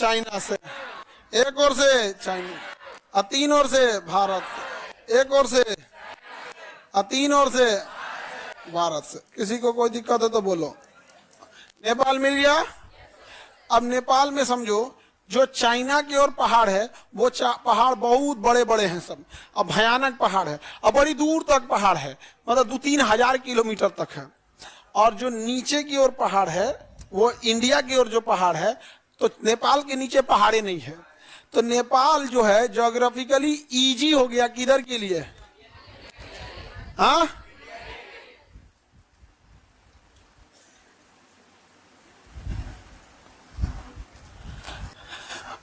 China से, एक ओर से चाइना, और तीन ओर से भारत, एक ओर से, और तीन ओर से भारत से। किसी को कोई दिक्कत है तो बोलो। नेपाल मिल गया। अब नेपाल में समझो जो चाइना की ओर पहाड़ है वो पहाड़ बहुत बड़े बड़े हैं सब, अब भयानक पहाड़ है, अब बड़ी दूर तक पहाड़ है, मतलब 2-3 हजार किलोमीटर तक है। और जो नीचे की ओर पहाड़ है वो इंडिया की ओर जो पहाड़ है, तो नेपाल के नीचे पहाड़े नहीं है। तो नेपाल जो है ज्योग्राफिकली इजी हो गया किधर के लिए? हाँ,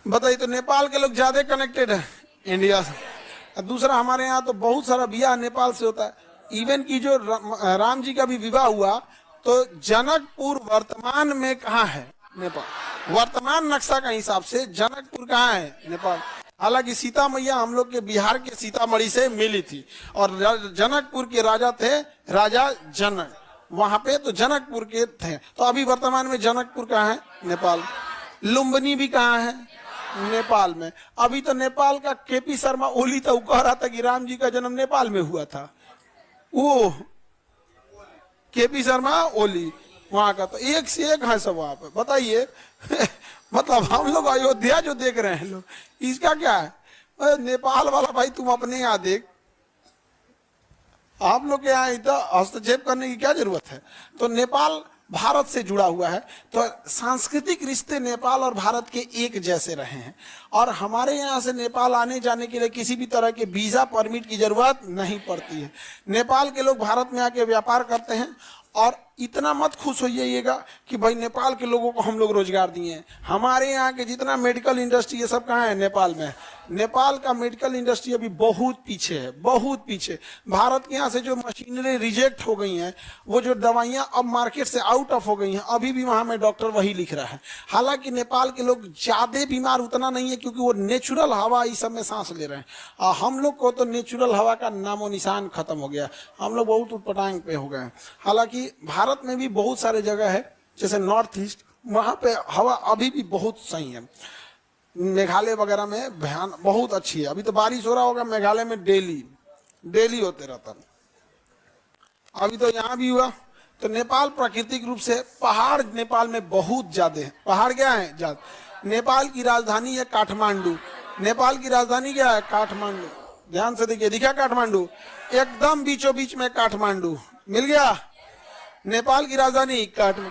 बताइए। तो नेपाल के लोग ज्यादा कनेक्टेड है इंडिया से। दूसरा, हमारे यहाँ तो बहुत सारा विवाह नेपाल से होता है। इवन की जो राम जी का भी विवाह हुआ तो जनकपुर वर्तमान में कहाँ है? नेपाल। वर्तमान नक्शा का हिसाब से जनकपुर कहाँ है? नेपाल। हालांकि सीता मैया हम लोग के बिहार के सीतामढ़ी से मिली थी और जनकपुर के राजा थे राजा जनक, वहां पे तो जनकपुर के थे। तो अभी वर्तमान में जनकपुर कहाँ है? नेपाल। लुम्बिनी भी कहाँ है? नेपाल में। अभी तो नेपाल का केपी शर्मा ओली था, वो कह रहा था कि राम जी का जन्म नेपाल में हुआ था। वो केपी शर्मा ओली वहां का, तो एक से एक है सब वहां पे। बताइए मतलब हम लोग अयोध्या जो देख रहे हैं लोग, इसका क्या है? नेपाल वाला भाई तुम अपने यहाँ देख, आप लोग के यहाँ इतना हस्तक्षेप करने की क्या जरूरत है? तो नेपाल भारत से जुड़ा हुआ है, तो सांस्कृतिक रिश्ते नेपाल और भारत के एक जैसे रहे हैं। और हमारे यहाँ से नेपाल आने जाने के लिए किसी भी तरह के वीजा परमिट की जरूरत नहीं पड़ती है। नेपाल के लोग भारत में आके व्यापार करते हैं। और इतना मत खुश होइएगा कि भाई नेपाल के लोगों को हम लोग रोजगार दिए हैं। हमारे यहाँ के जितना मेडिकल इंडस्ट्री ये सब कहाँ है? नेपाल में। नेपाल का मेडिकल इंडस्ट्री अभी बहुत पीछे है, बहुत पीछे। भारत के यहाँ से जो मशीनरी रिजेक्ट हो गई हैं, वो जो दवाइयाँ अब मार्केट से आउट ऑफ हो गई हैं, अभी भी वहाँ में डॉक्टर वही लिख रहा है। हालांकि नेपाल के लोग ज्यादा बीमार उतना नहीं है क्योंकि वो नेचुरल हवा इस सब में सांस ले रहे हैं। हम लोग को तो नेचुरल हवा का नामो निशान खत्म हो गया, हम लोग बहुत उटपटांग पे हो गए हैं। हालांकि भारत में भी बहुत सारे जगह है जैसे नॉर्थ ईस्ट, वहाँ पे हवा अभी भी बहुत सही है। मेघालय वगैरह में भयान बहुत अच्छी है। अभी तो बारिश हो रहा होगा मेघालय में, डेली होते रहता है। अभी तो यहाँ भी हुआ। तो नेपाल प्राकृतिक रूप से पहाड़ नेपाल में बहुत ज्यादा है। पहाड़ क्या है? ज्यादा। नेपाल की राजधानी है काठमांडू। नेपाल की राजधानी क्या है? काठमांडू। ध्यान से देखिए, दिखा काठमांडू? एकदम बीचों बीच में काठमांडू मिल गया। नेपाल की राजधानी काठमांडू।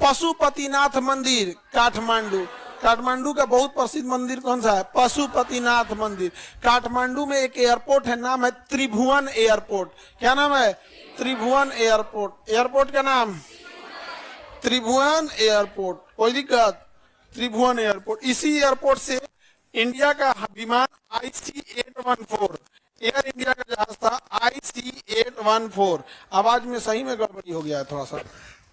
पशुपतिनाथ मंदिर काठमांडू। काठमांडू का बहुत प्रसिद्ध मंदिर कौन सा है? पशुपतिनाथ मंदिर। काठमांडू में एक एयरपोर्ट है, नाम है त्रिभुवन एयरपोर्ट। क्या नाम है? त्रिभुवन एयरपोर्ट। एयरपोर्ट का नाम त्रिभुवन एयरपोर्ट। कोई दिक्कत? त्रिभुवन एयरपोर्ट। इसी एयरपोर्ट से इंडिया का विमान IC-814, एयर इंडिया का जहाज था IC-814। आवाज में सही में गड़बड़ी हो गया है थोड़ा सा।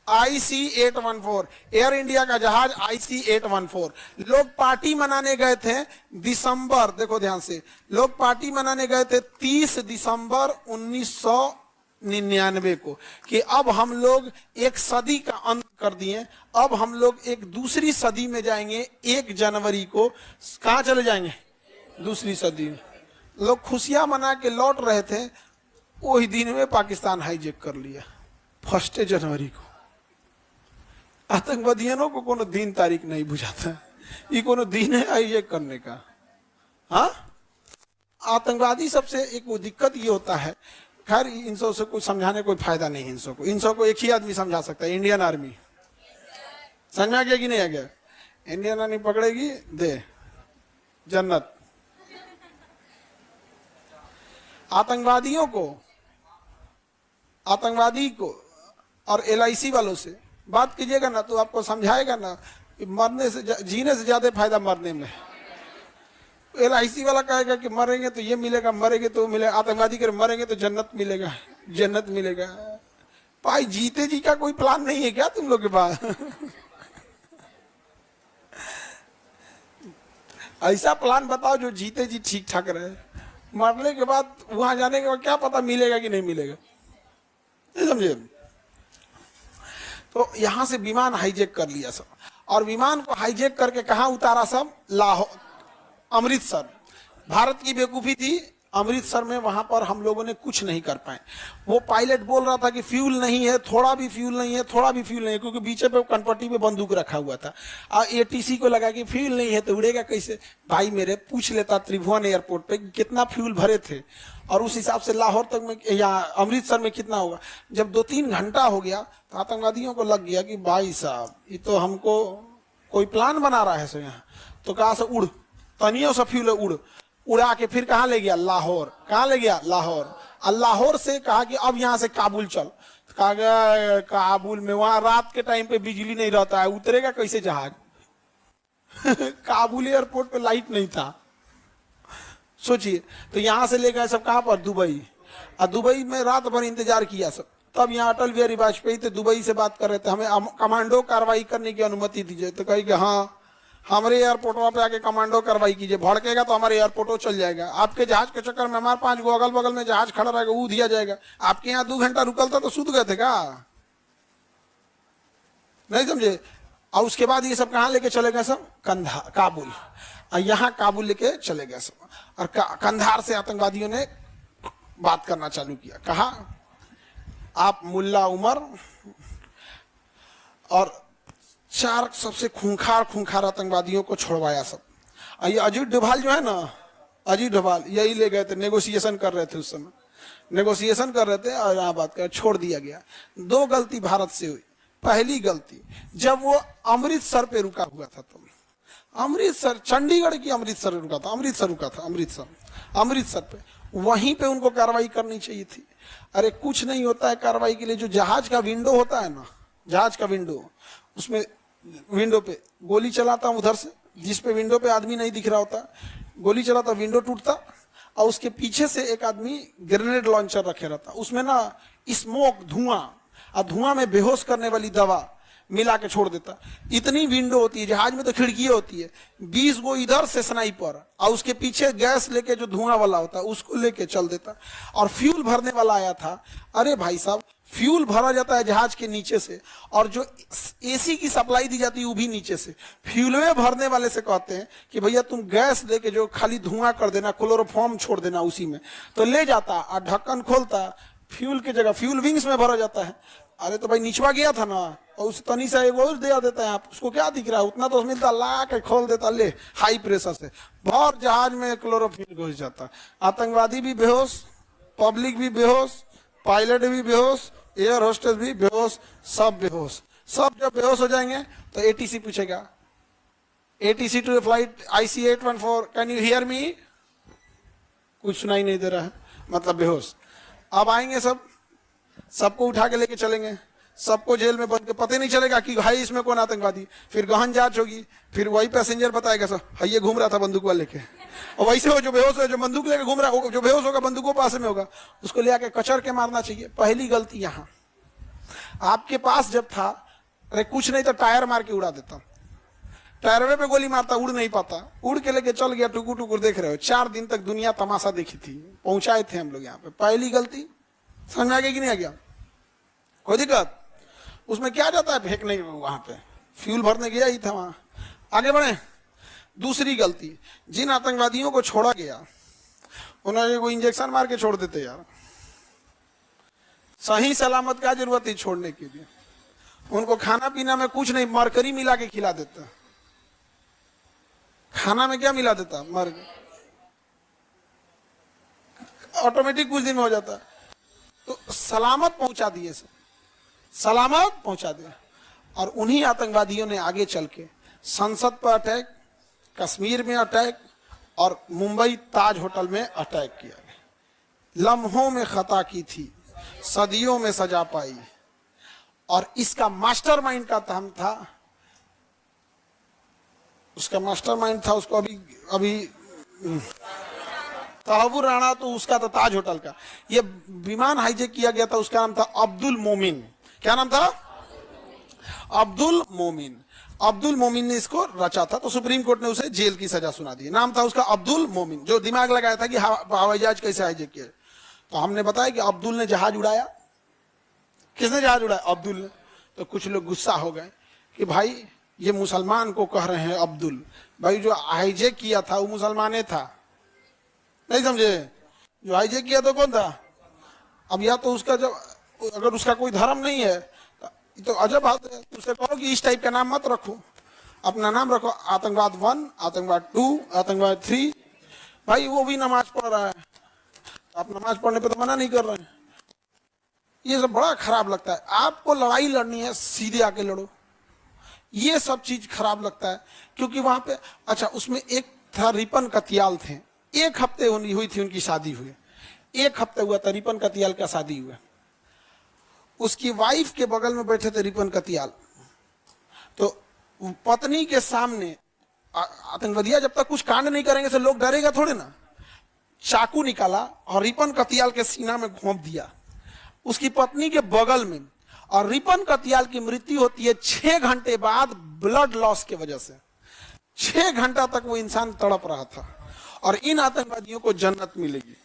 IC-814 एयर इंडिया का जहाज IC-814। लोग पार्टी मनाने गए थे दिसंबर, देखो ध्यान से, लोग पार्टी मनाने गए थे 30 दिसंबर 1999 को कि अब हम लोग एक सदी का अंत कर दिए, अब हम लोग एक दूसरी सदी में जाएंगे। 1 जनवरी को कहाँ चले जाएंगे? दूसरी सदी में। लोग खुशियां मना के लौट रहे थे, वही दिन में पाकिस्तान हाईजैक कर लिया 1 जनवरी को। आतंकवादियों को कोनो दिन तारीख नहीं बुझाता, ये कोनो दिन है हाईजैक करने का? हाँ, आतंकवादी सबसे एक वो दिक्कत ये होता है। खैर इन सब से कुछ समझाने कोई फायदा नहीं है। इन सब को एक ही आदमी समझा सकता है, इंडियन आर्मी। समझ आ गया कि नहीं आ गया? इंडियन आर्मी पकड़ेगी दे जन्नत। आतंकवादी को और LIC वालों से बात कीजिएगा ना तो आपको समझाएगा ना कि मरने से जीने से ज्यादा फायदा मरने में। LIC वाला कहेगा कि मरेंगे तो ये मिलेगा, मरेंगे तो मिलेगा। आतंकवादी के मरेंगे तो जन्नत मिलेगा, जन्नत मिलेगा। भाई जीते जी का कोई प्लान नहीं है क्या तुम लोग के पास? ऐसा प्लान बताओ जो जीते जी ठीक ठाक रहे। मरने के बाद वहां जाने के बाद क्या पता मिलेगा कि नहीं मिलेगा, नहीं समझे? तो यहां से विमान हाईजैक कर लिया सब। और विमान को हाईजैक करके कहाँ उतारा सब? लाहौर, अमृतसर। भारत की बेवकूफी थी, अमृतसर में वहां पर हम लोगों ने कुछ नहीं कर पाए। वो पायलट बोल रहा था कि फ्यूल नहीं है, थोड़ा भी फ्यूल नहीं है, थोड़ा भी फ्यूल नहीं है, क्योंकि बीचे पे कनपट्टी पे बंदूक रखा हुआ था। और एटीसी को लगा कि फ्यूल नहीं है तो उड़ेगा कैसे। भाई मेरे पूछ लेता त्रिभुवन एयरपोर्ट पे कितना फ्यूल भरे थे और उस हिसाब से लाहौर तक में या अमृतसर में कितना होगा। जब 2-3 घंटा हो गया तो आतंकवादियों को लग गया कि भाई साहब ये तो हमको कोई प्लान बना रहा है सो यहाँ। तो कहा से उड़, तनियों सा फ्यूल उड़, उड़ा के फिर कहाँ ले गया? लाहौर। कहाँ ले गया? लाहौर। और लाहौर से कहा कि अब यहाँ से काबुल चल। तो कहा गया काबुल में, वहां रात के टाइम पे बिजली नहीं रहता है, उतरेगा कैसे जहाज? काबुल एयरपोर्ट पे लाइट नहीं था, सोचिए। तो यहां से ले गए सब कहां पर? दुबई। और दुबई में रात भर इंतजार किया सब। तब यहाँ अटल बिहारी वाजपेयी थे, दुबई से बात कर रहे थे, हमें कमांडो कार्रवाई करने की अनुमति दीजिए। तो कही कि हाँ हमारे एयरपोर्ट पे आके कमांडो कार्रवाई कीजिए, भड़केगा तो हमारे एयरपोर्ट चल जाएगा। आपके जहाज के चक्कर में हमारे 5 गो अगल बगल में जहाज खड़ा रहेगा, वो दिया जाएगा। आपके यहाँ 2 घंटा रुकलता तो सूत गए थे का? नहीं समझे। और उसके बाद ये सब कहाँ लेके चले गए सब? काबुल। और यहाँ काबुल लेके चले गए सब। और कंधार से आतंकवादियों ने बात करना चालू किया। कहा आप मुल्ला उमर और 4 सबसे खूंखार आतंकवादियों को छोड़वाया सब। और ये अजीत डोभाल जो है ना, अजीत डोभाल यही ले गए थे, नेगोशिएशन कर रहे थे उस समय, नेगोशिएशन कर रहे थे और यहाँ बात कर छोड़ दिया गया। 2 गलती भारत से हुई। पहली गलती जब वो अमृतसर पे रुका हुआ था, तो अमृतसर, चंडीगढ़ की अमृतसर रुका था, अमृतसर पे, वहीं पे उनको कार्रवाई करनी चाहिए थी। अरे कुछ नहीं होता है कार्रवाई के लिए। जो जहाज का विंडो होता है ना, जहाज का विंडो, उसमें विंडो पे गोली चलाता उधर से, जिस पे विंडो पे आदमी नहीं दिख रहा होता, गोली चलाता, विंडो टूटता और उसके पीछे से एक आदमी ग्रेनेड लॉन्चर रखे रहता, उसमें ना स्मोक, धुआं, और धुआं में बेहोश करने वाली दवा मिला के छोड़ देता। इतनी विंडो होती है, जहाज में तो खिड़कियां होती है, 20 गो इधर से स्नाइपर और उसके पीछे गैस लेके जो धुआं वाला होता है उसको लेके चल देता। और फ्यूल भरने वाला आया था। अरे भाई साहब, फ्यूल भरा जाता है जहाज के नीचे से और जो एसी की सप्लाई दी जाती है वो भी नीचे से। फ्यूलवे भरने वाले से कहते हैं कि भैया तुम गैस लेके जो खाली धुआं कर देना, क्लोरोफॉर्म छोड़ देना उसी में, तो ले जाता और ढक्कन खोलता, फ्यूल की जगह फ्यूल विंग्स में भरा जाता है। अरे तो भाई निचवा गया था ना, और उस तनी सा एक और दे देता है, आप उसको क्या दिख रहा है, उतना तो मिलता, ला के खोल देता, ले हाई प्रेशर से भर जहाज में क्लोरोफिल घुस जाता। आतंकवादी भी बेहोश, पब्लिक भी बेहोश, पायलट भी बेहोश, एयर होस्टेस भी बेहोश, सब बेहोश। सब जब बेहोश हो जाएंगे तो एटीसी पूछेगा, ATC to flight IC 814, can you hear me? कुछ सुनाई नहीं दे रहा है, मतलब बेहोश। अब आएंगे सब, सबको उठा के लेके चलेंगे, सबको जेल में बंद के, पता नहीं चलेगा कि भाई इसमें कौन आतंकवादी। फिर गहन जांच होगी, फिर वही पैसेंजर बताएगा सर ये घूम रहा था बंदूक वाले लेके, और वैसे हो जो बेहोश है, जो बंदूक लेके घूम रहा है, जो बेहोश होगा बंदूकों पास में होगा, उसको ले आके कचर के मारना चाहिए। पहली गलती यहाँ आपके पास जब था, अरे कुछ नहीं तो टायर मार के उड़ा देता, टायरवे पे गोली मारता, उड़ नहीं पाता, उड़ के लेके चल गया, टुकुर टुकुर देख रहे हो। 4 दिन तक दुनिया तमाशा देखी थी, पहुंचाए थे हम लोग यहाँ पे। पहली गलती समझ में आ गया कि नहीं आ गया? कोई दिक्कत? उसमें क्या जाता है फेंकने, वहां पे फ्यूल भरने गया ही था वहां। आगे बढ़े। दूसरी गलती, जिन आतंकवादियों को छोड़ा गया उन्होंने कोई इंजेक्शन मार के छोड़ देते यार, सही सलामत क्या जरूरत है छोड़ने के लिए? उनको खाना पीना में कुछ नहीं, मरकरी मिला के खिला देता। खाना में क्या मिला देता? मरकरी, ऑटोमेटिक कुछ दिन में हो जाता। तो सलामत पहुंचा दिए, सब सलामत पहुंचा दिया। और उन्हीं आतंकवादियों ने आगे चल के संसद पर अटैक, कश्मीर में अटैक और मुंबई ताज होटल में अटैक किया गया। लम्हों में खता की थी, सदियों में सजा पाई। और इसका मास्टरमाइंड का नाम था, उसका मास्टरमाइंड था, उसको अभी तहव्वुर राणा, तो उसका था ताज होटल का। ये विमान हाईजैक किया गया था, उसका नाम था अब्दुल मोमिन। क्या नाम था? अब्दुल मोमिन। अब्दुल मोमिन ने इसको रचा था, तो सुप्रीम कोर्ट ने उसे जेल की सजा सुना दी। नाम था उसका अब्दुल मोमिन, जो दिमाग लगाया था कि हवाई जहाज कैसे हाईजैक किया। तो हमने बताया कि अब्दुल ने जहाज उड़ाया। किसने जहाज उड़ाया? अब्दुल ने। तो कुछ लोग गुस्सा हो गए कि भाई ये मुसलमान को कह रहे हैं अब्दुल। भाई जो हाईजेक किया था वो मुसलमान था, नहीं समझे? जो हाईजेक किया तो कौन था? अब या तो उसका जब अगर उसका कोई धर्म नहीं है तो अजब बात है, उससे कहो कि इस टाइप का नाम मत रखो, अपना नाम रखो आतंकवाद 1, आतंकवाद 2, आतंकवाद 3। भाई वो भी नमाज पढ़ रहा है, आप नमाज पढ़ने पे तो मना नहीं कर रहे हैं। ये सब बड़ा खराब लगता है। आपको लड़ाई लड़नी है सीधे आके लड़ो, ये सब चीज खराब लगता है। क्योंकि वहां पे अच्छा उसमें एक था रिपन कतियाल थे, 1 हफ्ते हुई थी उनकी शादी हुई, 1 हफ्ते हुआ था रिपन कतियाल का शादी हुआ। उसकी वाइफ के बगल में बैठे थे रिपन कतियाल, तो पत्नी के सामने आतंकवादिया जब तक कुछ कांड नहीं करेंगे तो लोग डरेगा थोड़े ना, चाकू निकाला और रिपन कतियाल के सीना में घोंप दिया उसकी पत्नी के बगल में। और रिपन कतियाल की मृत्यु होती है 6 घंटे बाद ब्लड लॉस की वजह से। 6 घंटा तक वो इंसान तड़प रहा था। और इन आतंकवादियों को जन्नत मिलेगी,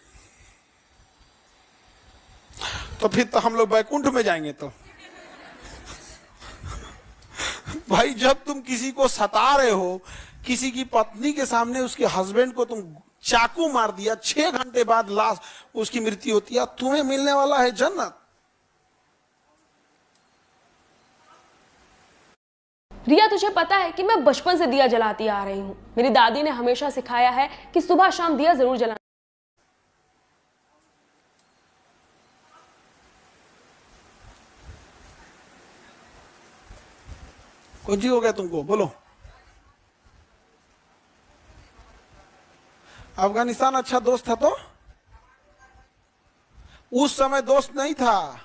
तो फिर तो हम लोग बैकुंठ में जाएंगे। तो भाई जब तुम किसी को सता रहे हो, किसी की पत्नी के सामने उसके हस्बैंड को तुम चाकू मार दिया, 6 घंटे बाद लाश उसकी मृत्यु होती है, तुम्हें मिलने वाला है जन्नत। रिया, तुझे पता है कि मैं बचपन से दिया जलाती आ रही हूँ। मेरी दादी ने हमेशा सिखाया है कि सुबह शाम दिया जरूर जलाना। कुछ ही हो गया तुमको, बोलो। अफगानिस्तान अच्छा दोस्त था तो उस समय दोस्त नहीं था।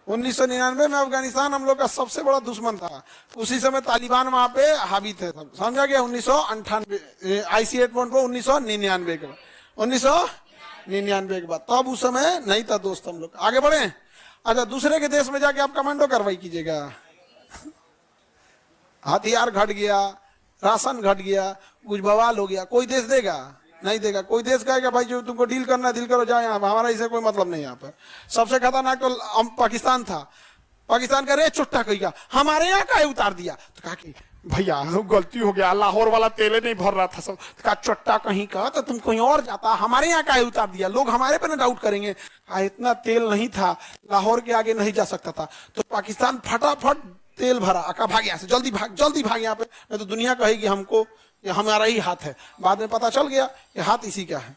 1999 में अफगानिस्तान हम लोग का सबसे बड़ा दुश्मन था। उसी समय तालिबान वहां पे हावी थे, सब समझा गया। 1998 IC 8.4 1999 के बाद, 1999 के बाद, तब उस समय नहीं था दोस्त हम लोग। आगे बढ़े। अच्छा, दूसरे के देश में जाके आप कमांडो कार्रवाई कीजिएगा। हथियार घट गया, राशन घट गया, कुछ बवाल हो गया, कोई देश देगा? नहीं देगा। कोई देश कहेगा भाई जो तुमको डील करना है डील करो, जाओ यहाँ, हमारा इसे कोई मतलब नहीं। यहाँ पर सबसे खतरनाक तो पाकिस्तान था। पाकिस्तान का रे चुट्टा कहेगा हमारे यहाँ का उतार दिया, तो कहा कि भैया गलती हो गया, लाहौर वाला तेले नहीं भर रहा था सब। तो कहा चुट्टा कहीं का, तो तुम कहीं और जाता, हमारे यहाँ का उतार दिया, लोग हमारे पे ना डाउट करेंगे। इतना तेल नहीं था, लाहौर के आगे नहीं जा सकता था। तो पाकिस्तान फटाफट तेल भरा, आका भाग यहाँ से, जल्दी भाग यहाँ पे, नहीं तो दुनिया कहेगी हमको ये हमारा ही हाथ है। बाद में पता चल गया ये हाथ इसी का है।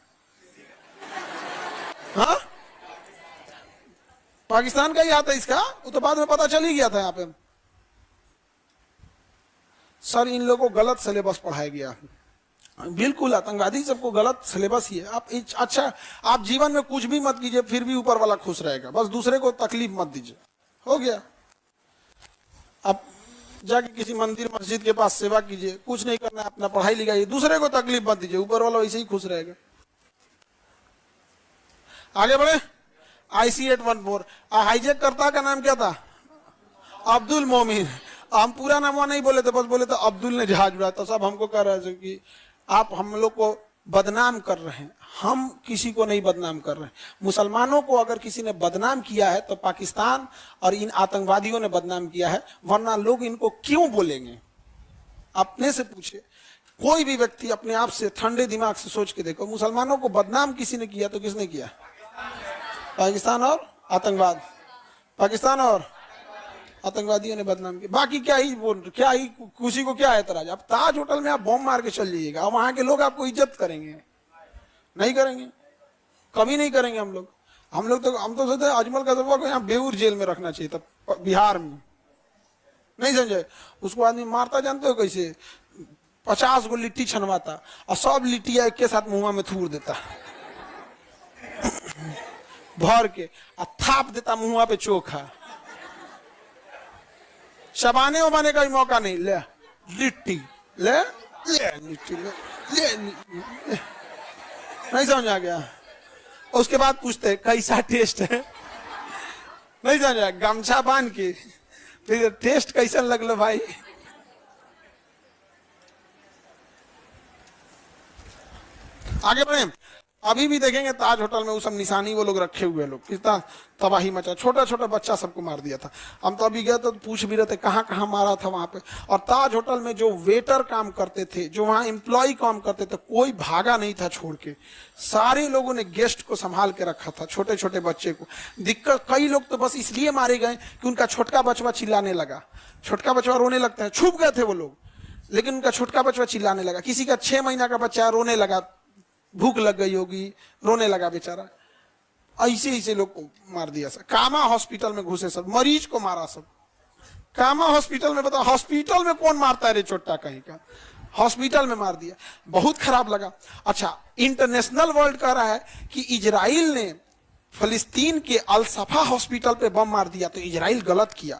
हाँ, पाकिस्तान का ही हाथ है इसका, वो तो बाद में पता चल ही गया था यहाँ पे। सर इन लोगों को गलत सिलेबस पढ़ाया गया, बिल्कुल आतंकवादी सबको गलत सिलेबस ही है। आप अच्छा, आप जीवन में कुछ भी मत कीजिए, फिर भी ऊपर वाला खुश रहेगा, बस दूसरे को तकलीफ मत दीजिए, हो गया। आप जाके किसी मंदिर मस्जिद के पास सेवा कीजिए, कुछ नहीं करना है, अपना पढ़ाई लिखाइए, दूसरे को तकलीफ मत दीजिए, ऊपर वाला वैसे ही खुश रहेगा। आगे बढ़े। IC 8.4 हाईजेक करता का नाम क्या था? अब्दुल मोमिन। हम पूरा नाम नहीं बोले थे, बस बोले तो अब्दुल ने जहाज उड़ाया। तो सब हमको कह रहे थे कि आप हम लोग को बदनाम कर रहे हैं। हम किसी को नहीं बदनाम कर रहे हैं। मुसलमानों को अगर किसी ने बदनाम किया है तो पाकिस्तान और इन आतंकवादियों ने बदनाम किया है, वरना लोग इनको क्यों बोलेंगे? अपने से पूछे, कोई भी व्यक्ति अपने आप से ठंडे दिमाग से सोच के देखो, मुसलमानों को बदनाम किसी ने किया तो किसने किया? पाकिस्तान और आतंकवाद, पाकिस्तान और आतंकवादियों ने बदनाम किया। बाकी क्या ही खुशी को क्या है एतराज? आप ताज होटल में आप बॉम्ब मार के चल जाइएगा और वहां के लोग आपको इज्जत करेंगे? नहीं करेंगे, कभी नहीं करेंगे। हम तो सोचते हैं अजमल कजरवा को यहाँ बेऊर जेल में रखना चाहिए था, बिहार में, नहीं समझे? उसको आदमी मारता जानते हो कैसे? 50 गो लिट्टी छनवाता और सब लिट्टियां एक के साथ मुंह में थूर देता भर के, और थाप देता मुंह पे चोखा। चबाने उबाने का भी मौका नहीं, ले लिट्टी ले लिट्टी ले। नहीं समझ आ गया? उसके बाद पूछते कैसा टेस्ट है, नहीं समझ आया? गमछा बांध के फिर टेस्ट कैसा लगलो भाई? आगे बढ़े। अभी भी देखेंगे ताज होटल में वो सब निशानी वो लोग रखे हुए लोग, कितना तबाही मचा, छोटा छोटा बच्चा सबको मार दिया था। हम तो अभी गए तो पूछ भी रहे थे कहाँ कहाँ मारा था वहां पे। और ताज होटल में जो वेटर काम करते थे, जो वहां एम्प्लॉय काम करते थे, कोई भागा नहीं था छोड़ के, सारे लोगों ने गेस्ट को संभाल के रखा था, छोटे छोटे बच्चे को। दिक्कत, कई लोग तो बस इसलिए मारे गए कि उनका छोटका बचवा चिल्लाने लगा, छोटका बचवा रोने लगता है, छुप गए थे वो लोग, लेकिन उनका छोटका बचवा चिल्लाने लगा। किसी का 6 महीना का बच्चा रोने लगा, भूख लग गई होगी, रोने लगा बेचारा। ऐसे ऐसे लोग को मार दिया सब। कामा हॉस्पिटल में घुसे सब, मरीज को मारा सब। कामा हॉस्पिटल में, बताओ हॉस्पिटल में कौन मारता है रे चोट्टा कहीं का, हॉस्पिटल में मार दिया, बहुत खराब लगा। अच्छा, इंटरनेशनल वर्ल्ड कह रहा है कि इजराइल ने फिलिस्तीन के अल सफा हॉस्पिटल पे बम मार दिया, तो इजराइल गलत किया।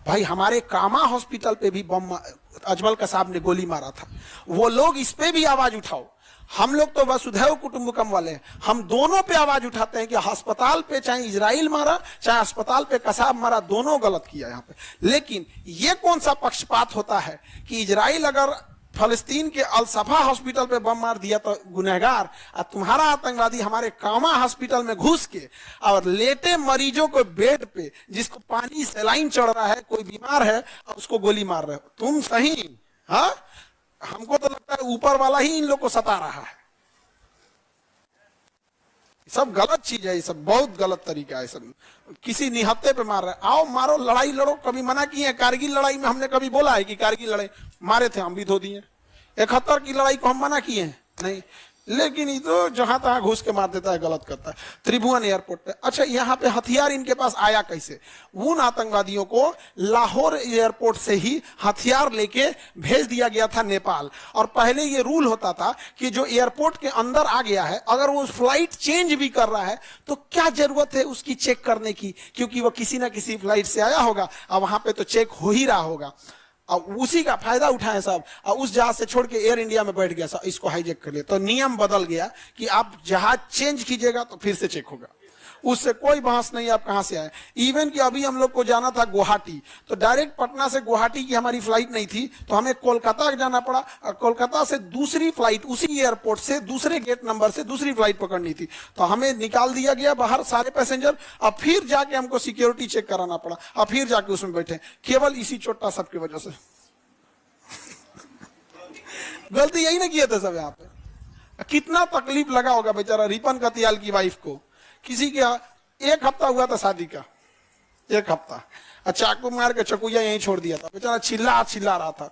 भाई हमारे कामा हॉस्पिटल पे भी बम, अजमल कसाब ने गोली मारा था, वो लोग इस पे भी आवाज उठाओ। हम लोग तो वसुधैव कुटुंबकम वाले हैं, हम दोनों पे आवाज उठाते हैं कि अस्पताल पे चाहे इजराइल मारा चाहे अस्पताल पे कसाब मारा, दोनों गलत किया यहाँ पे। लेकिन ये कौन सा पक्षपात होता है कि इजराइल अगर फलस्तीन के अल सफा हॉस्पिटल पे बम मार दिया तो गुनहगार, और तुम्हारा आतंकवादी हमारे कामा हॉस्पिटल में घुस के और लेटे मरीजों को बेड पे, जिसको पानी सलाइन चढ़ रहा है, कोई बीमार है, उसको गोली मार रहे हो तुम, सही? हाँ, हमको तो लगता है ऊपर वाला ही इन लोग को सता रहा है। सब गलत चीज है, ये सब बहुत गलत तरीका है। सब किसी निहत्ते पे मार रहे हैं, आओ मारो, लड़ाई लड़ो। कभी मना किए हैं? कारगिल लड़ाई में हमने कभी बोला है कि कारगिल लड़ाई मारे थे, हम भी धो दिए। 71 की लड़ाई को हम मना किए हैं? नहीं। लेकिन ये तो जहां तहां घुस के मार देता है, गलत करता है। त्रिभुवन एयरपोर्ट पे, अच्छा यहाँ पे हथियार इनके पास आया कैसे? उन आतंकवादियों को लाहौर एयरपोर्ट से ही हथियार लेके भेज दिया गया था नेपाल। और पहले ये रूल होता था कि जो एयरपोर्ट के अंदर आ गया है, अगर वो फ्लाइट चेंज भी कर रहा है तो क्या जरूरत है उसकी चेक करने की, क्योंकि वो किसी ना किसी फ्लाइट से आया होगा और वहां पे तो चेक हो ही रहा होगा। और उसी का फायदा उठाए सब, और उस जहाज से छोड़ के एयर इंडिया में बैठ गया, सब इसको हाईजेक कर लिया। तो नियम बदल गया कि आप जहाज चेंज कीजिएगा तो फिर से चेक होगा, उससे कोई बहस नहीं आप कहां से आए। इवन कि अभी हम लोग को जाना था गुवाहाटी, तो डायरेक्ट पटना से गुवाहाटी की हमारी फ्लाइट नहीं थी, तो हमें कोलकाता जाना पड़ा, और कोलकाता से दूसरी फ्लाइट उसी एयरपोर्ट से दूसरे गेट नंबर से दूसरी फ्लाइट पकड़नी थी। तो हमें निकाल दिया गया बाहर सारे पैसेंजर, और फिर जाके हमको सिक्योरिटी चेक कराना पड़ा, और फिर जाके उसमें बैठे, केवल इसी चोट्टा सब की वजह से। गलती यही ना किए थे सब यहाँ पे। कितना तकलीफ लगा होगा बेचारा रिपन कतियाल की वाइफ को। किसी के 1 हफ्ता हुआ था शादी का, 1 हफ्ता, चाकू मार के चकुया यहीं छोड़ दिया था, बेचारा चिल्ला रहा था।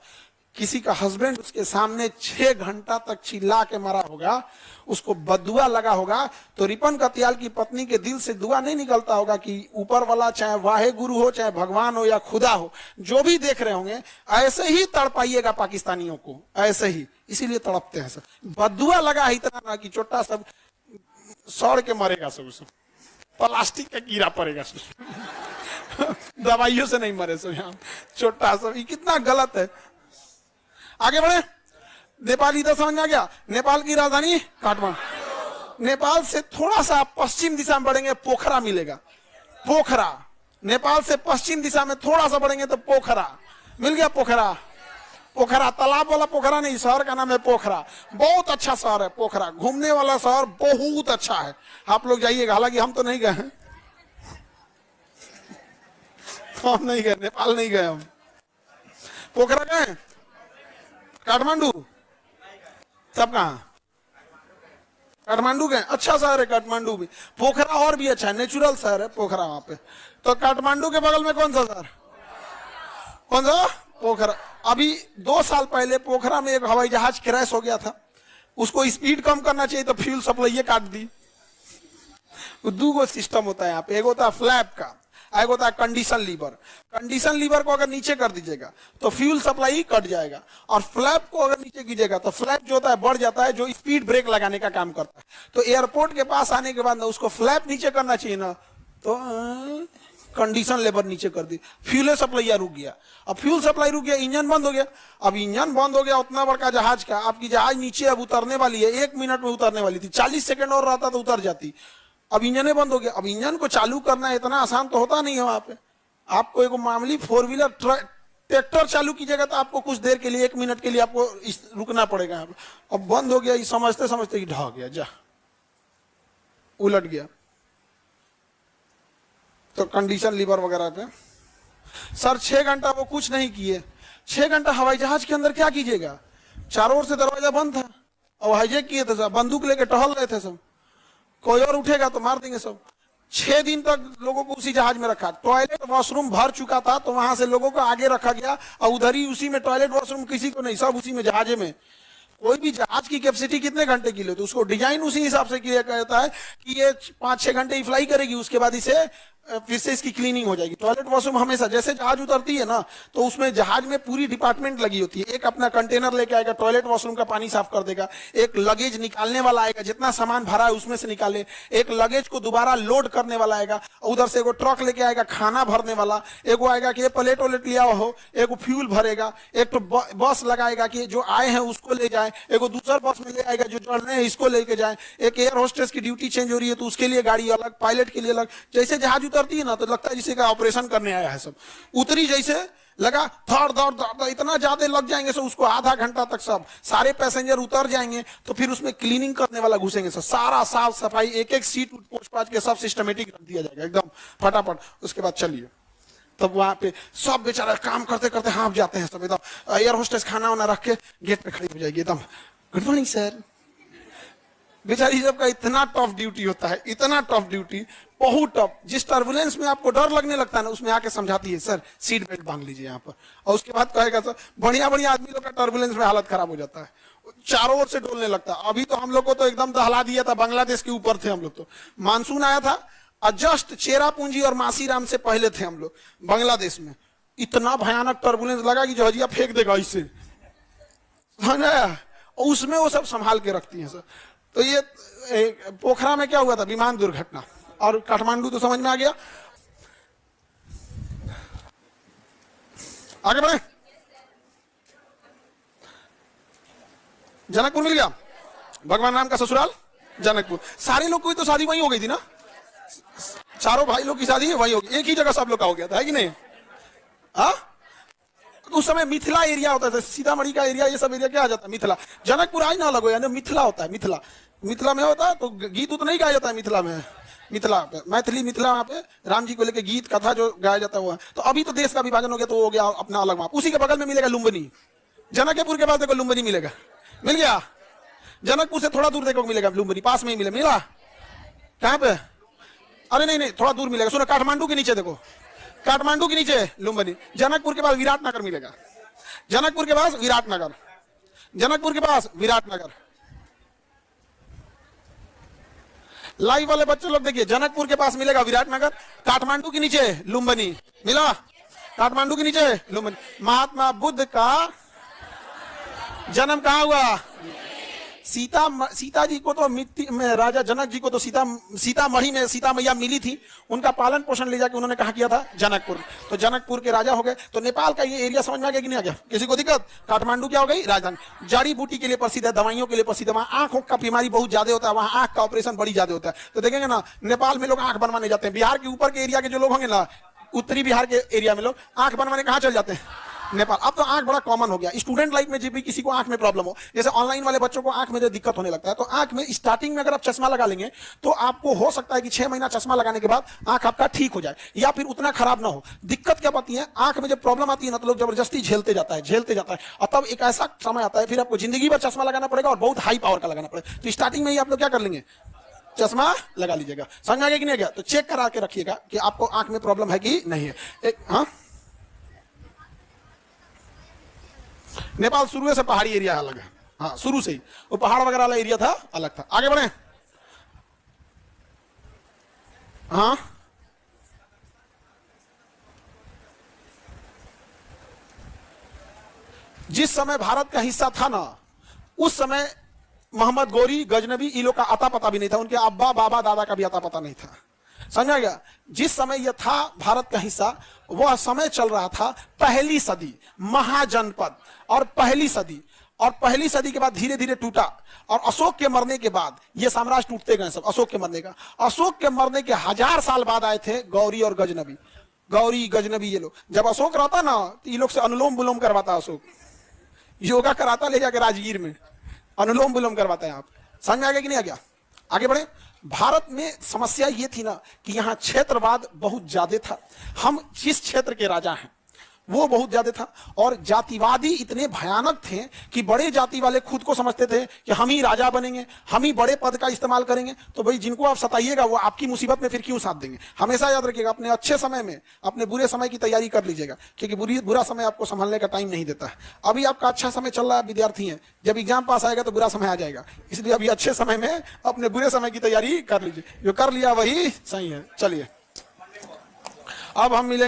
किसी का हस्बैंड उसके सामने 6 घंटा तक चिल्ला के मरा होगा, उसको बदुआ लगा होगा। तो रिपन कतियाल की पत्नी के दिल से दुआ नहीं निकलता होगा कि ऊपर वाला, चाहे वाहे गुरु हो, चाहे भगवान हो या खुदा हो, जो भी देख रहे होंगे, ऐसे ही तड़पाइएगा पाकिस्तानियों को, ऐसे ही। इसीलिए तड़पते हैं सब। बदुआ लगा है इतना ना कि छोटा सब सड़ के मरेगा, सब प्लास्टिक का कीड़ा पड़ेगा सब। दवाइयों से नहीं मरे सब यहाँ, छोटा सब। कितना गलत है। आगे बढ़े। नेपाल इधर समझ में आ गया। नेपाल की राजधानी काठमांडू। नेपाल से थोड़ा सा पश्चिम दिशा में बढ़ेंगे, पोखरा मिलेगा, पोखरा। नेपाल से पश्चिम दिशा में थोड़ा सा बढ़ेंगे तो पोखरा मिल गया। पोखरा, पोखरा तालाब वाला पोखरा नहीं, शहर का नाम है पोखरा। बहुत अच्छा शहर है पोखरा, घूमने वाला शहर बहुत अच्छा है, आप लोग जाइएगा। हालांकि हम तो नहीं गए हैं, हम नहीं गए, नेपाल नहीं गए हम। पोखरा गए? काठमांडू? सब कहाँ? काठमांडू गए? अच्छा शहर है काठमांडू भी। पोखरा और भी अच्छा है, नेचुरल शहर है पोखरा वहां पे। तो काठमांडू के बगल में कौन सा शहर? कौन सा? पोखरा। अभी 2 साल पहले पोखरा में एक हवाई जहाज क्रैश हो गया था, उसको स्पीड कम करना चाहिए तो फ्यूल सप्लाई काट दी। 2 सिस्टम होता है यहाँ पे, एक होता है फ्लैप का, एक होता है कंडीशन लीवर। कंडीशन लीवर को अगर नीचे कर दीजिएगा तो फ्यूल सप्लाई कट जाएगा, और फ्लैप को अगर नीचे कीजिएगा तो फ्लैप जो होता है बढ़ जाता है, जो स्पीड ब्रेक लगाने का काम करता है। तो एयरपोर्ट के पास आने के बाद ना उसको फ्लैप नीचे करना चाहिए ना, तो कंडीशन लेवर नीचे कर दी, फ्यूल सप्लाई रुक गया। अब फ्यूल सप्लाई रुक गया, इंजन बंद हो गया। अब इंजन बंद हो गया उतना बड़का जहाज का, आपकी जहाज नीचे अब उतरने वाली है, 1 मिनट में उतरने वाली थी, 40 सेकंड और रहता तो उतर जाती। अब इंजन बंद हो गया। अब इंजन को चालू करना इतना आसान तो होता नहीं है वहां पे। आपको एक मामूली 4 व्हीलर ट्रैक्टर चालू कीजिएगा तो आपको कुछ देर के लिए, 1 मिनट के लिए आपको रुकना पड़ेगा। अब बंद हो गया, समझते समझते कि ढह गया, जा उलट गया तो कंडीशन लीवर वगैरह पे। सर 6 घंटा वो कुछ नहीं किए, 6 घंटा हवाई जहाज के अंदर क्या कीजिएगा, चारों ओर से दरवाजा बंद था और हाईजैक किए थे सब, बंदूक लेके टहल रहे थे सब, कोई और उठेगा तो मार देंगे सब। 6 दिन तक लोगों को उसी जहाज में रखा, टॉयलेट वॉशरूम भर चुका था तो वहां से लोगों को आगे रखा गया और उधर ही उसी में टॉयलेट वॉशरूम किसी को नहीं, सब उसी में जहाजे में। कोई भी जहाज की कैपेसिटी कितने घंटे की ले तो उसको डिजाइन उसी हिसाब से किया जाता है कि ये 5-6 घंटे ही फ्लाई करेगी, उसके बाद इसे फिर से इसकी क्लीनिंग हो जाएगी। टॉयलेट वॉशरूम हमेशा जैसे जहाज उतरती है ना तो उसमें जहाज में पूरी डिपार्टमेंट लगी होती है, एक अपना कंटेनर लेके आएगा टॉयलेट वॉशरूम का पानी साफ कर देगा, एक लगेज निकालने वाला आएगा जितना सामान भरा है उसमें से निकाले, एक लगेज को दोबारा लोड करने वाला आएगा, उधर से एगो ट्रक लेके आएगा खाना भरने वाला, एगो आएगा कि प्लेट वलेट लिया हो, एगो फ्यूल भरेगा, एक तो बस लगाएगा कि जो आए हैं उसको ले जाए, एगो दूसरा बस में ले आएगा जो चढ़ रहे हैं इसको लेके जाए, एक एयर होस्टेस की ड्यूटी चेंज हो रही है तो उसके लिए गाड़ी अलग, पायलट के लिए अलग। जैसे जहाज उतरती है ना तो लगता है जिसे का ऑपरेशन करने आया है, सब उतरी जैसे लगा थर दौड़ इतना ज्यादा लग जाएंगे सब, उसको आधा घंटा तक सब सारे पैसेंजर उतर जाएंगे तो फिर उसमें क्लीनिंग करने वाला घुसेंगे सब, सारा साफ सफाई एक एक सीट पोछ पाछ के सब सिस्टमेटिक रख दिया जाएगा एकदम फटाफट। उसके बाद चलिए तब वहां पे सब बेचारा काम करते करते हाँफ जाते हैं सब, एकदम एयर होस्टेस खाना वाना रख के गेट पे खड़ी हो जाएगी एकदम, गुड मॉर्निंग सर। बेचारी सबका इतना टफ ड्यूटी होता है, इतना टफ ड्यूटी, बहुत टफ। जिस टर्बुलेंस में आपको डर लगने लगता है ना उसमें आके समझाती है सर सीट बेल्ट बांध लीजिए यहाँ पर, और उसके बाद कहेगा सर बढ़िया बढ़िया आदमी लोग का टर्बुलेंस में हालत खराब हो जाता है, चारों ओर से डोलने लगता है। अभी तो हम लोग को तो एकदम दहला दिया था, बांग्लादेश के ऊपर थे हम लोग, तो मानसून आया था और जस्ट चेरापूंजी और मासीराम से पहले थे हम लोग बांग्लादेश में, इतना भयानक टर्बुलेंस लगा कि जहाजिया फेंक देगा इससे, उसमें वो सब संभाल के रखती है सर। तो ये पोखरा में क्या हुआ था, विमान दुर्घटना, और काठमांडू तो समझ में आ गया। आगे बढ़े, जनकपुर मिल गया, भगवान राम का ससुराल जनकपुर। सारे लोग की तो शादी वहीं हो गई थी ना, चारों भाई लोग की शादी वहीं हो गई, एक ही जगह सब लोग का हो गया था, है कि नहीं? हाँ, उस समय मिथिला एरिया होता था, सीतामढ़ी का एरिया, ये सब एरिया क्या आ जाता है मिथिला। जनकपुर आज ना लगो यानी मिथिला होता है, मिथिला मिथिला में होता है तो गीत तो नहीं गाया जाता है मिथिला में, मिथिला पे मैथिली मिथिला वहाँ पे राम जी को लेके गीत कथा जो गाया जाता है वो है। तो अभी तो देश का विभाजन हो गया तो हो गया अपना अलग वहाँ, उसी के बगल में मिलेगा लुम्बिनी, जनकपुर के पास देखो लुम्बिनी मिलेगा, मिल गया। जनकपुर से थोड़ा दूर देखो मिलेगा लुम्बिनी, पास में ही मिला, कहाँ पे? अरे नहीं थोड़ा दूर मिलेगा, सुनो काठमांडू के नीचे देखो, काठमांडू के नीचे लुम्बिनी। जनकपुर के पास विराटनगर मिलेगा, जनकपुर के पास विराटनगर, जनकपुर के पास विराटनगर। लाइव वाले बच्चे लोग देखिए, जनकपुर के पास मिलेगा विराटनगर, काठमांडू के नीचे लुम्बिनी मिला, काठमांडू के नीचे लुम्बिनी। महात्मा बुद्ध का जन्म कहाँ हुआ? सीता जी को तो मिट्टी में, राजा जनक जी को तो सीतामढ़ी में सीता मैया मिली थी, उनका पालन पोषण ले जाके उन्होंने कहा किया था जनकपुर, तो जनकपुर के राजा हो गए। तो नेपाल का ये एरिया समझ में आ गया कि नहीं आ गया? किसी को दिक्कत? काठमांडू क्या हो गई? राजधानी। जड़ी बूटी के लिए प्रसिद्ध है, दवाइयों के लिए प्रसिद्ध है, वहाँ आंखों का बीमारी बहुत ज्यादा होता है, वहाँ आंख का ऑपरेशन बड़ी ज्यादा होता है। तो देखेंगे ना नेपाल में लोग आंख बनवाने जाते हैं, बिहार के ऊपर के एरिया के जो लोग होंगे ना, उत्तरी बिहार के एरिया में लोग आंख बनवाने कहाँ चल जाते हैं? नेपाल। अब तो आंख बड़ा कॉमन हो गया, स्टूडेंट लाइफ में जब भी किसी को आंख में प्रॉब्लम हो, जैसे ऑनलाइन वाले बच्चों को आंख में जो दिक्कत होने लगता है, तो आंख में स्टार्टिंग में अगर आप चश्मा लगा लेंगे तो आपको हो सकता है कि 6 महीना चश्मा लगाने के बाद आंख आपका ठीक हो जाए या फिर उतना खराब ना हो। दिक्कत क्या पाती है, आंख में जब प्रॉब्लम आती है ना तो लोग जबरदस्ती झेलते जाता है, और तब एक ऐसा समय आता है फिर आपको जिंदगी भर चश्मा लगाना पड़ेगा और बहुत हाई पावर का लगाना पड़ेगा। तो स्टार्टिंग में ही आप लोग क्या कर लेंगे, चश्मा लगा लीजिएगा। समझ में आ गया कि नहीं गया? तो चेक करा के रखिएगा कि आपको आंख में प्रॉब्लम है कि नहीं है। एक हाँ, नेपाल शुरू से पहाड़ी एरिया अलग है, हाँ शुरू से ही वो पहाड़ वगैरह वाला एरिया था, अलग था। आगे बढ़े, हाँ जिस समय भारत का हिस्सा था ना, उस समय मोहम्मद गोरी गजनबी इन लोग का अता पता भी नहीं था, उनके अब्बा बाबा दादा का भी अता पता नहीं था। समझा गया? जिस समय यह था भारत का हिस्सा, वह समय चल रहा था पहली सदी, महाजनपद, और पहली सदी के बाद धीरे धीरे टूटा, और अशोक के मरने के बाद ये साम्राज्य टूटते गए सब। अशोक के मरने के 1000 साल बाद आए थे गौरी और गजनबी ये लोग। जब अशोक रहता ना तो ये लोग से अनुलोम विलोम करवाता, अशोक योगा कराता, ले जाकर राजगीर में अनुलोम विलोम करवाता है। आप समझ में आ गया कि नहीं आ गया? आगे बढ़े। भारत में समस्या ये थी ना कि यहाँ क्षेत्रवाद बहुत ज्यादा था। हम जिस क्षेत्र के राजा हैं वो बहुत ज्यादा था, और जातिवादी इतने भयानक थे कि बड़े जाति वाले खुद को समझते थे कि हम ही राजा बनेंगे, हम ही बड़े पद का इस्तेमाल करेंगे। तो भाई जिनको आप सताइएगा वो आपकी मुसीबत में फिर क्यों साथ देंगे। हमेशा याद रखिएगा, अपने अच्छे समय में अपने बुरे समय की तैयारी कर लीजिएगा, क्योंकि बुरा समय आपको संभालने का टाइम नहीं देता है। अभी आपका अच्छा समय चल रहा है, विद्यार्थी हैं, जब एग्जाम पास आएगा तो बुरा समय आ जाएगा, इसलिए अभी अच्छे समय में अपने बुरे समय की तैयारी कर लीजिए। जो कर लिया वही सही है। चलिए अब हम मिलेंगे।